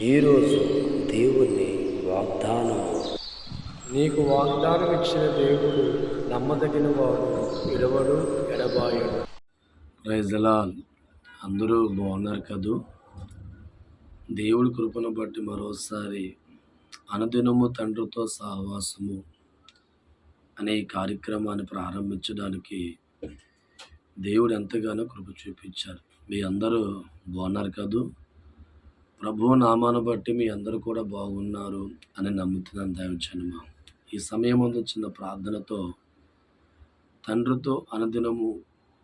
ఈరోజు దేవుని వాగ్దానము. నీకు వాగ్దానం ఇచ్చిన దేవుడు నమ్మదగిన వాడు, విడవడు, ఎడబాయడు. Praise the lord. అందరూ బాగున్నారు కదూ? దేవుడి కృపను బట్టి మరోసారి అనుదినము తండ్రితో సహవాసము అనే ఈ కార్యక్రమాన్ని ప్రారంభించడానికి దేవుడు ఎంతగానో కృప చూపించారు. మీ అందరూ బాగున్నారు కదూ? ప్రభువు నామాను బట్టి మీ అందరూ కూడా బాగున్నారు అని నమ్ముతున్నాను దైవజనమా. ఈ సమయమందు చిన్న ప్రార్థనతో తండ్రితో అనుదినము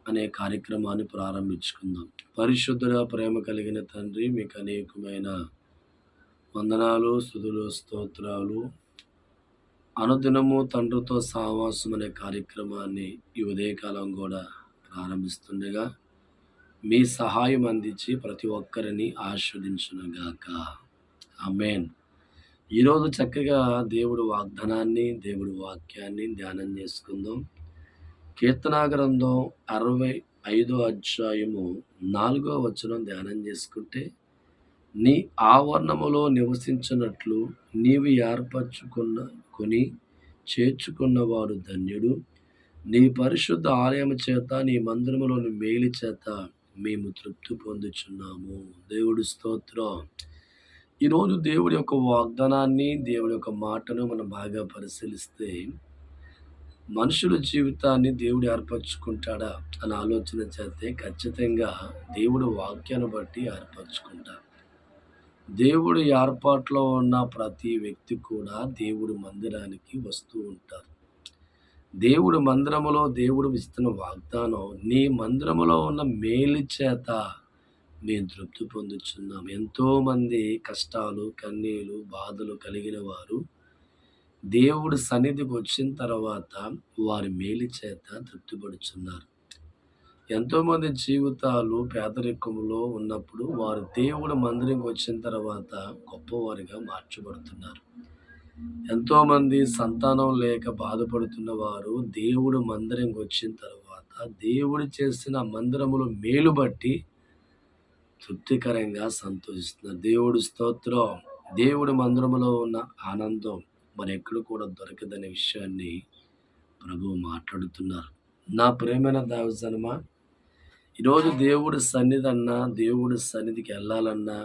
అనే కార్యక్రమాన్ని ప్రారంభించుకుందాం. పరిశుద్ధుడ ప్రేమ కలిగిన తండ్రి, మీకు అనేకమైన వందనాలు, స్తుతులు, స్తోత్రాలు. అనుదినము తండ్రితో సహవాసం అనే కార్యక్రమాన్ని ఈ ఉదయకాలం కూడా ప్రారంభిస్తుండగా మీ సహాయం అందించి ప్రతి ఒక్కరిని ఆశీర్వదించునుగాక. ఆమేన్. ఈరోజు చక్కగా దేవుడి వాగ్దానాన్ని, దేవుడి వాక్యాన్ని ధ్యానం చేసుకుందాం. కీర్తనా గ్రంథం 65వ అధ్యాయము 4వ వచనం ధ్యానం చేసుకుంటే, నీ ఆవరణములో నివసించినట్లు నీవు కొని చేర్చుకున్నవాడు ధన్యుడు. నీ పరిశుద్ధ ఆలయము చేత, నీ మందిరములోని మేలు చేత మేము తృప్తి పొందుచున్నాము. దేవుడి స్తోత్రం. ఈరోజు దేవుడి యొక్క వాగ్దానాన్ని, దేవుడి యొక్క మాటను మనం బాగా పరిశీలిస్తే, మనుషుల జీవితాన్ని దేవుడు ఏర్పరచుకుంటాడా అని ఆలోచన చేస్తే ఖచ్చితంగా దేవుడి వాక్యాన్ని బట్టి ఏర్పరచుకుంటారు. దేవుడి ఏర్పాట్లో ఉన్న ప్రతి వ్యక్తి కూడా దేవుడి మందిరానికి వస్తూ ఉంటారు. దేవుడి మందిరములో దేవుడు ఇస్తున్న వాగ్దానం, నీ మందిరములో ఉన్న మేలు చేత మేము తృప్తి పొందుచున్నాం. ఎంతోమంది కష్టాలు, కన్నీళ్ళు, బాధలు కలిగిన వారు దేవుడి సన్నిధికి వచ్చిన తర్వాత వారి మేలు చేత తృప్తిపడుచున్నారు. ఎంతోమంది జీవితాలు పేదరికంలో ఉన్నప్పుడు వారు దేవుడి మందిరంకి వచ్చిన తర్వాత గొప్పవారిగా మార్చబడుతున్నారు. ఎంతోమంది సంతానం లేక బాధపడుతున్న వారు దేవుడు మందిరంకి వచ్చిన తర్వాత దేవుడు చేసిన మందిరములో మేలు బట్టి తృప్తికరంగా సంతోషిస్తున్నారు. దేవుడి స్తోత్రం. దేవుడి మందిరములో ఉన్న ఆనందం మరి ఎక్కడ కూడా దొరకదనే విషయాన్ని ప్రభువు మాట్లాడుతున్నారు. నా ప్రియమైన దైవజనమా, ఈరోజు దేవుడి సన్నిధి అన్నా, దేవుడి సన్నిధికి వెళ్ళాలన్నా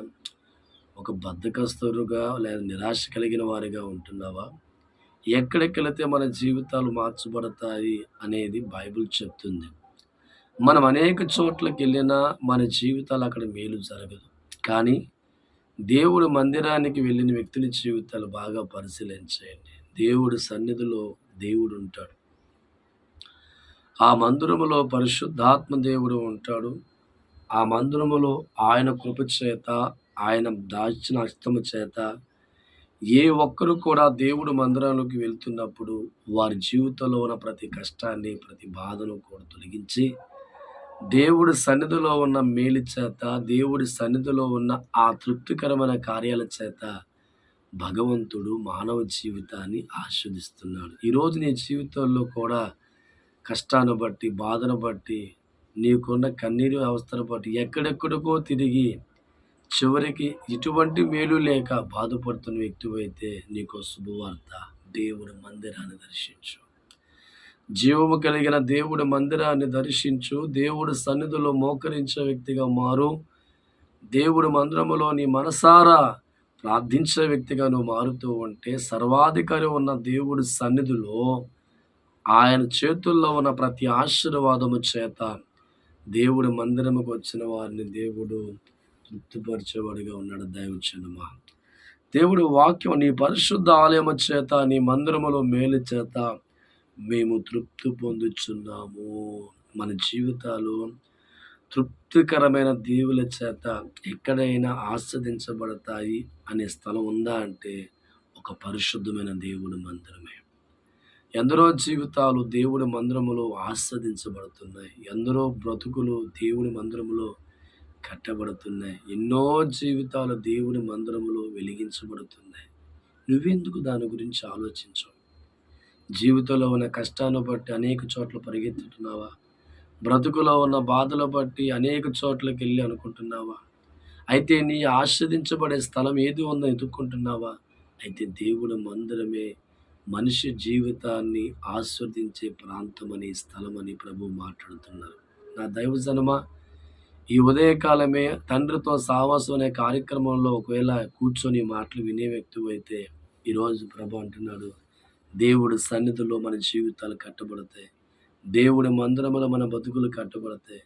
ఒక బద్ధకస్తులుగా లేదా నిరాశ కలిగిన వారిగా ఉంటున్నావా? ఎక్కడికి వెళితే మన జీవితాలు మార్చబడతాయి అనేది బైబిల్ చెప్తుంది. మనం అనేక చోట్లకి వెళ్ళినా మన జీవితాలు అక్కడ మేలు జరగదు. కానీ దేవుడి మందిరానికి వెళ్ళిన వ్యక్తుల జీవితాలు బాగా పరిశీలించేయండి. దేవుడి సన్నిధిలో దేవుడు ఉంటాడు. ఆ మందిరములో పరిశుద్ధాత్మ దేవుడు ఉంటాడు. ఆ మందిరములో ఆయన కృప చేత, ఆయన దాచిన హస్తము చేత ఏ ఒక్కరు కూడా దేవుడు మందిరానికి వెళ్తున్నప్పుడు వారి జీవితంలో ఉన్న ప్రతి కష్టాన్ని, ప్రతి బాధను కూడా తొలగించి దేవుడి సన్నిధిలో ఉన్న మేలు చేత, దేవుడి సన్నిధిలో ఉన్న ఆ తృప్తికరమైన కార్యాల చేత భగవంతుడు మానవ జీవితాన్ని ఆస్వాదిస్తున్నాడు. ఈరోజు నీ జీవితంలో కూడా కష్టాన్ని బట్టి, బాధను బట్టి, నీకున్న కన్నీరు అవస్థను బట్టి ఎక్కడెక్కడికో తిరిగి చివరికి ఇటువంటి మేలు లేక బాధపడుతున్న వ్యక్తివైతే నీకు శుభవార్త. దేవుడి మందిరాన్ని దర్శించు. జీవము కలిగిన దేవుడి మందిరాన్ని దర్శించు. దేవుడి సన్నిధిలో మోకరించే వ్యక్తిగా మారు. దేవుడి మందిరములో నీ మనసారా ప్రార్థించే వ్యక్తిగా నువ్వు మారుతూ ఉంటే, సర్వాధికారి ఉన్న దేవుడి సన్నిధిలో ఆయన చేతుల్లో ఉన్న ప్రతి ఆశీర్వాదము చేత దేవుడి మందిరముకు వచ్చిన వారిని దేవుడు తృప్తిపరిచేవాడిగా ఉన్నాడు. దైవజనమా, దేవుడి వాక్యం, నీ పరిశుద్ధ ఆలయము చేత, నీ మందిరములో మేలు చేత మేము తృప్తి పొందుచున్నాము. మన జీవితాలు తృప్తికరమైన దీవుల చేత ఎక్కడైనా ఆస్వాదించబడతాయి అనే స్థలం ఉందా అంటే ఒక పరిశుద్ధమైన దేవుడి మందిరమే. ఎందరో జీవితాలు దేవుడి మందిరములో ఆస్వాదించబడుతున్నాయి. ఎందరో బ్రతుకులు దేవుడి మందిరములో కట్టబడుతున్నాయి. ఎన్నో జీవితాలు దేవుడి మందిరములో వెలిగించబడుతున్నాయి. నువ్వెందుకు దాని గురించి ఆలోచించవు? జీవితంలో ఉన్న కష్టాన్ని బట్టి అనేక చోట్ల పరిగెత్తుతున్నావా? బ్రతుకులో ఉన్న బాధలు బట్టి అనేక చోట్లకి వెళ్ళి అనుకుంటున్నావా? అయితే నీ ఆస్వాదించబడే స్థలం ఏది ఉందో ఎతుక్కుంటున్నావా? అయితే దేవుడి మందిరమే మనిషి జీవితాన్ని ఆస్వాదించే ప్రాంతమని, స్థలమని ప్రభువు మాట్లాడుతున్నారు. నా దైవజనమా, ఈ ఉదయకాలమే తండ్రితో సావాసం అనే కార్యక్రమంలో ఒకవేళ కూర్చొని మాటలు వినే వ్యక్తివైతే ఈరోజు ప్రభు అంటున్నాడు, దేవుడి సన్నిధిలో మన జీవితాలు కట్టబడతాయి. దేవుడి మందిరములో మన బతుకులు కట్టబడతాయి.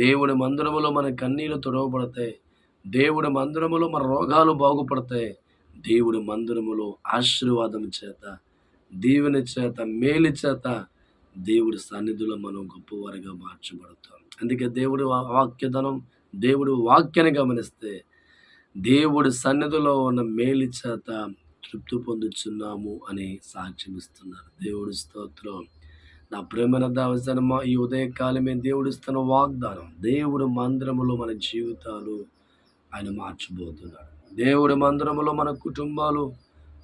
దేవుడి మందిరములో మన కన్నీళ్లు తుడవబడతాయి. దేవుడి మందిరములో మన రోగాలు బాగుపడతాయి. దేవుడి మందిరములో ఆశీర్వాదం చేత, దీవెన చేత, మేలు చేత దేవుడి సన్నిధిలో మనం గొప్పవారిగా మార్చబడతాం. అందుకే దేవుడి వాక్యధనం, దేవుడి వాక్యాన్ని గమనిస్తే దేవుడి సన్నిధిలో ఉన్న మేలు చేత తృప్తి పొందుచున్నాము అని సాక్ష్యం ఇస్తున్నారు. దేవుడి స్తోత్రం. నా ప్రేమైన దావజనమా, ఈ ఉదయకాలమే దేవుడిస్తున్న వాగ్దానం, దేవుడి మందిరములో మన జీవితాలు ఆయన మార్చబోతున్నాడు. దేవుడి మందిరములో మన కుటుంబాలు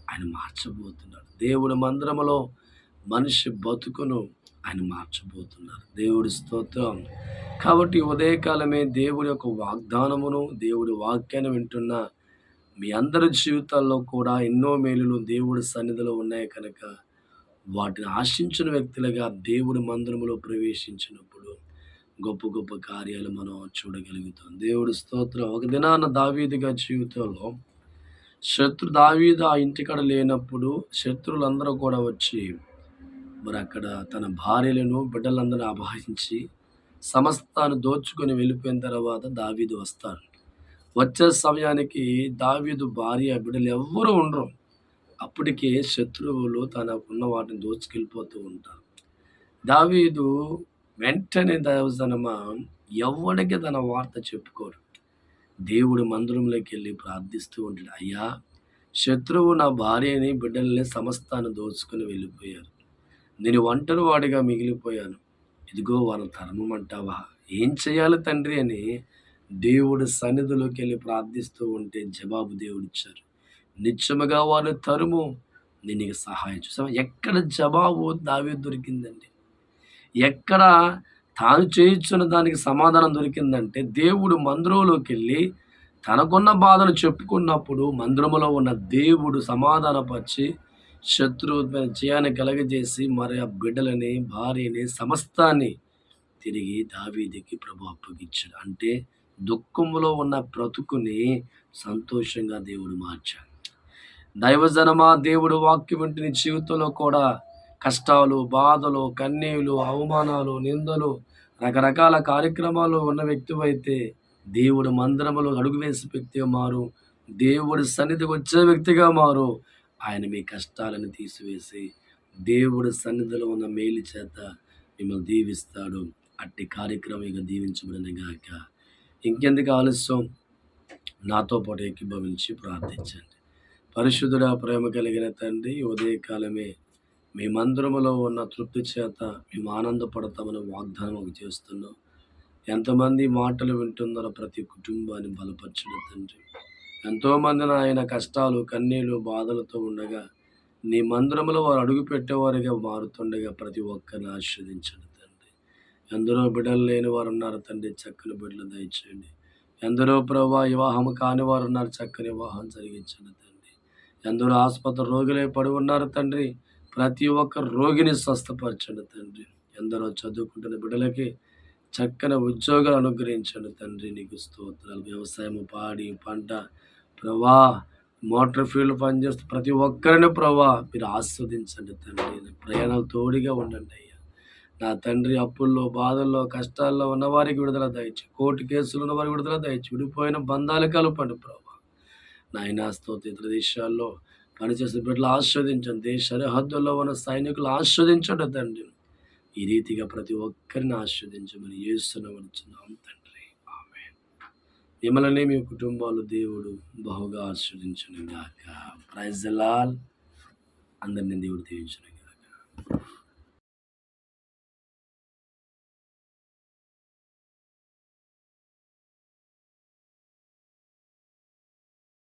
ఆయన మార్చబోతున్నాడు. దేవుడి మందిరములో మనిషి బతుకును ఆయన మార్చబోతున్నారు. దేవుడి స్తోత్రం. కాబట్టి ఉదయకాలమే దేవుడి యొక్క వాగ్దానమును, దేవుడి వాక్యాన్ని వింటున్న మీ అందరి జీవితాల్లో కూడా ఎన్నో మేలులు దేవుడి సన్నిధిలో ఉన్నాయి కనుక వాటిని ఆశించిన వ్యక్తులుగా దేవుడి మందిరములో ప్రవేశించినప్పుడు గొప్ప గొప్ప కార్యాలు మనం చూడగలుగుతాం. దేవుడి స్తోత్రం. ఒక దినాన దావీదు గారి జీవితంలో దావీదు ఆ ఇంటికాడ లేనప్పుడు శత్రువులందరూ కూడా వచ్చి మరి అక్కడ తన భార్యలను, బిడ్డలందరినీ అపహరించి సమస్తాన్ని దోచుకొని వెళ్ళిపోయిన తర్వాత దావీదు వస్తాడు. వచ్చే సమయానికి దావీదు భార్య, బిడ్డలు ఎవ్వరూ ఉండరు. అప్పటికే శత్రువులు తనకున్న వాటిని దోచుకెళ్ళిపోతూ ఉంటారు. దావీదు వెంటనే దైవజనమా ఎవ్వడికి తన వార్త చెప్పుకోడు. దేవుడి మందిరంలోకి వెళ్ళి ప్రార్థిస్తూ ఉంటాడు, అయ్యా, శత్రువు నా భార్యని, బిడ్డల్ని సమస్తాన్ని దోచుకుని వెళ్ళిపోయారు. నేను ఒంటరి వాడిగా మిగిలిపోయాను. ఇదిగో వాళ్ళని తరమమంటావా? ఏం చేయాలి తండ్రి అని దేవుడి సన్నిధిలోకి వెళ్ళి ప్రార్థిస్తూ ఉంటే జవాబు దేవుడిచ్చారు, నిత్యముగా వారిని తరుము, నేను నీకు సహాయం చేస్తాను. ఎక్కడ జవాబు దావీదు దొరికిందండి? ఎక్కడ తాను చేయించున్న దానికి సమాధానం దొరికిందంటే దేవుడు మందిరంలోకి వెళ్ళి తనకున్న బాధను చెప్పుకున్నప్పుడు మందిరములో ఉన్న దేవుడు సమాధానపరిచి శత్రువు మీద జయాన్ని కలగజేసి మరి ఆ బిడ్డలని, భార్యని, సమస్తాన్ని తిరిగి దావీదుకి ప్రభు అప్పగించాడు. అంటే దుఃఖంలో ఉన్న బ్రతుకుని సంతోషంగా దేవుడు మార్చాడు. దైవజనమా, దేవుడు వాక్యం వింటే నీ జీవితంలో కూడా కష్టాలు, బాధలు, కన్నీళ్లు, అవమానాలు, నిందలు, రకరకాల కార్యక్రమాలు ఉన్న వ్యక్తివైతే దేవుడి మందిరములో అడుగు వేసే వ్యక్తిగా మారు. దేవుడి సన్నిధికి వచ్చే వ్యక్తిగా మారు. ఆయన మీ కష్టాలను తీసివేసి దేవుడి సన్నిధిలో ఉన్న మేలు చేత మిమ్మల్ని దీవిస్తాడు. అట్టి కార్యక్రమం ఇక దీవించబడిన గాక. ఇంకెందుకు ఆలస్యం? నాతో పాటు ఏకీభవించి ప్రార్థించండి. పరిశుద్ధుడా, ప్రేమ కలిగిన తండ్రి, ఉదయకాలమే మీ మందిరములో ఉన్న తృప్తి చేత మేము ఆనందపడతామని వాగ్దానం చేస్తున్నాం. ఎంతమంది మాటలు వింటున్నారో ప్రతి కుటుంబాన్ని బలపరచడం తండ్రి. ఎంతోమంది ఆయన కష్టాలు, కన్నీళ్ళు, బాధలతో ఉండగా నీ మందిరములో వారు అడుగు పెట్టేవారిగా మారుతుండగా ప్రతి ఒక్కరిని ఆశీర్వదించండి తండ్రి. ఎందరో బిడ్డలు లేని వారు ఉన్నారు తండ్రి, చక్కని బిడ్డలు దయచేయండి. ఎందరో ప్రభా వివాహం కాని వారు ఉన్నారు, చక్కని వివాహం జరిగించండి తండ్రి. ఎందరో ఆసుపత్రి రోగులే పడి ఉన్నారు తండ్రి, ప్రతి ఒక్క రోగిని స్వస్థపరచండి తండ్రి. ఎందరో చదువుకుంటున్న బిడ్డలకి చక్కని ఉద్యోగాలు అనుగ్రహించండి తండ్రి. నీకు స్తోత్రాలు. వ్యవసాయం, పాడి, పంట ప్రభా, మోటార్ ఫీల్డ్ పనిచేస్తూ ప్రతి ఒక్కరిని ప్రభా మీరు ఆస్వాదించండి తండ్రి. ప్రయాణాలు తోడుగా ఉండండి అయ్యా. నా తండ్రి, అప్పుల్లో, బాధల్లో, కష్టాల్లో ఉన్న వారికి విడుదల దయచి, కోర్టు కేసులు ఉన్న వారికి విడుదల దయచి, విడిపోయిన బంధాలు కలపండి ప్రభా. నాయనా స్తోత్రం. ఇతర దేశాల్లో పనిచేసే బిడ్డలు ఆస్వాదించండి. దేశ సరిహద్దుల్లో ఉన్న సైనికులు ఆస్వాదించండి తండ్రి. ఈ రీతిగా ప్రతి ఒక్కరిని ఆస్వాదించమని యేసునామమున తండ్రి, ఆమేన్. మిమ్మల్ని మీ కుటుంబాలు దేవుడు బహుగా ఆస్వాదించును గాక. Praise the Lord. అందరినీ దేవుడు దీవించును గాక.